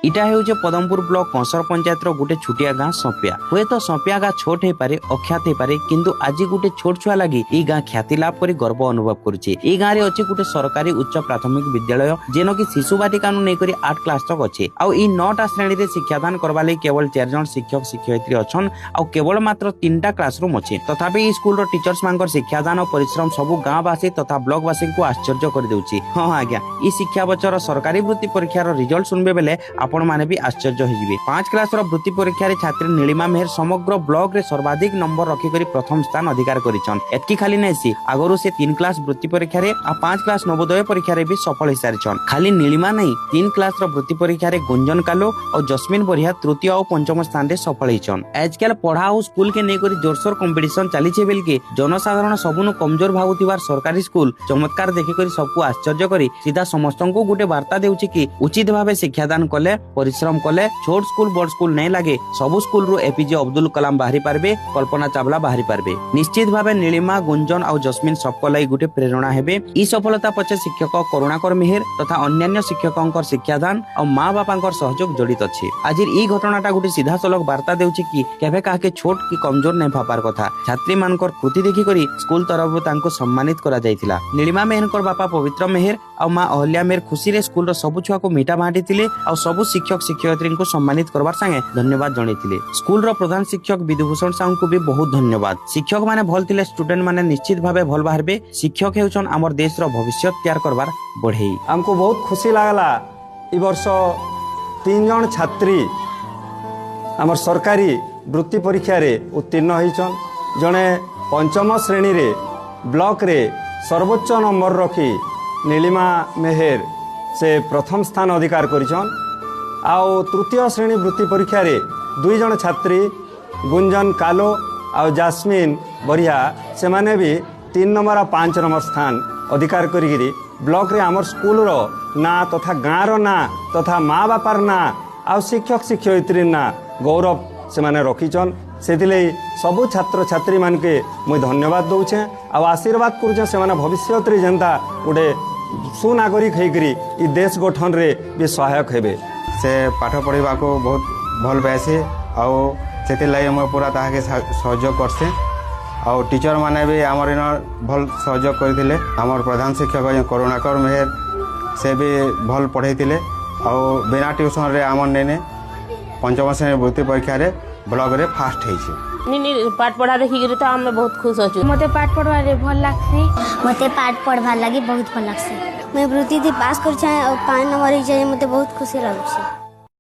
इटा हेउचे पदमपुर ब्लॉक कंसर पंचायत रो गुटे छुटिया गाँ सपिया। हुए तो सपिया गाँ छोट हे पारे अख्यात हे पारे किंतु आज गुटे छोट छुआ लगी ई गाँ ख्याति लाभ करी गर्व अनुभव करुचे। ई गाँ रे अछि गुटे सरकारी उच्च प्राथमिक विद्यालय जेनो कि शिशु बाटिका नु नै करी 8 क्लास तक अछि। आउ ई 9टा श्रेणी रे शिक्षादान करबा लई केवल 4 जन शिक्षक शिक्षयित्री अछन आउ केवल मात्र 3टा क्लासरूम अछि। तथापि ई स्कूल रो टीचर्स मानकर शिक्षादान और परिश्रम सबु गाँवासी तथा ब्लॉक वासी को आश्चर्य कर देउछि। हां आज्ञा ई शिक्षा बच्चर सरकारी वृत्ति परीक्षा रो रिजल्ट सुनबे बेले आपण माने भी आश्चर्य होइबे। 5 क्लास रो वृत्ति परीक्षा रे छात्री नीलिमा मेहर समग्र ब्लॉक रे सर्वाधिक नंबर रखी करी प्रथम स्थान अधिकार करिछन। एतकी खाली नैसी आगरु से 3 क्लास वृत्ति परीक्षा रे आ 5 क्लास नवोदय परीक्षा रे भी सफल हिसारिछन। खाली नीलिमा नहीं 3 क्लास रो वृत्ति परीक्षा रे गुंजन कालो और जस्मिन बरिया तृतीय और पंचम स्थान रे सफल हिचन। आजकल पढ़ा और स्कूल के नै करी जोरसोर कंपटीशन चली छे बेल के जनसाधारण सबनु कमजोर भाबुतिबार सरकारी स्कूल चमत्कार देखि करी सबको आश्चर्य करी सीधा समस्तन को गुटे वार्ता देउछि कि उचित भाबे शिक्षादान कले परिश्रम कले छोट स्कूल बड़ स्कूल नहीं लगे सबु स्कूल रु एपीजे अब्दुल कलाम बाहरी पारबे कल्पना चावला बाहरी पारबे। निश्चित भाबे नीलिमा गुंजन और जस्मिन सबको लाई गुटे प्रेरणा हेबे। ई सफलता पछे शिक्षक करुणाकर मेहर तथा अन्यान्य शिक्षकंकर शिक्षादान और माँ बापांकर सहयोग जड़ित अछि। आज ई घटनाटा गुटे सीधा सलग वार्ता देउछि कि केबे काके छोट कि कमजोर नहीं भाबार कथा। छात्री मानकर कृति देखि करी स्कूल तरफ तांको सम्मानित करा जायतिला। नीलिमा मेहरकर बापा पवित्र मेहर और माँ अहल्या मेहर खुशी रे स्कूल रो सबु छुआ को मीठा बांटी थिले और सबु शिक्षक शिक्षयित्री को सम्मानित करबार संगे धन्यवाद जणैतिले। स्कूल रो प्रधान शिक्षक विधुभूषण साहू को भी बहुत धन्यवाद। शिक्षक माने भल थिले स्टूडेंट माने निश्चित भाबे भल बाहरबे। शिक्षक हेउछन हमर देश रो भविष्य तैयार करबार बढ़ेई। हमको बहुत खुशी लागला ई वर्ष 3 जन छात्री हमर सरकारी वृत्ति परीक्षा रे उत्तीर्ण होइछन। जने पंचम श्रेणी रे ब्लॉक रे सर्वोच्च नंबर रखी नीलिमा मेहर से प्रथम स्थान अधिकार करिछन। आउ तृतीय श्रेणी वृत्ति परीक्षा रे 2 जन छात्री गुंजन कालो और जास्मिन बरिया से माने भी 3 नंबर और 5 नंबर स्थान अधिकार करी ब्लॉक रे आमर स्कूल रो ना तथा गाँ रो ना तथा माँ बापार ना आउ शिक्षक शिक्षयित्री ना गौरव से माने रखीचन। से सबु छात्र छात्री मान के मुझे धन्यवाद दौचे आ आशीर्वाद करुचे से माने भविष्य रे जनता गोटे सुनागरिक होकरी ई देश गठन रे भी सहायक हेबे। से पाठ पढ़ा को बहुत भल पाएसी आउ से पूरा ताके सहयोग करसे आउ टीचर माने भी आमर इन भल सहयोग करथिले। आमर प्रधान शिक्षक करुणाकर मेहर से भी भल पढ़ाई आउ बिना ट्यूशन रे आमर ने पंचम श्रेणी वृत्ति परीक्षा रे ब्लॉक रे फास्ट हेछि। पाठ पढ़ा देखि तो हम बहुत खुश होछु। मते पाठ पढ़वा रे भल लागसी। मते पाठ पढ़वा लागि बहुत भल लागसी। मैं वृत्ति पास कर 5 नंबर मते बहुत खुशी लागुछि।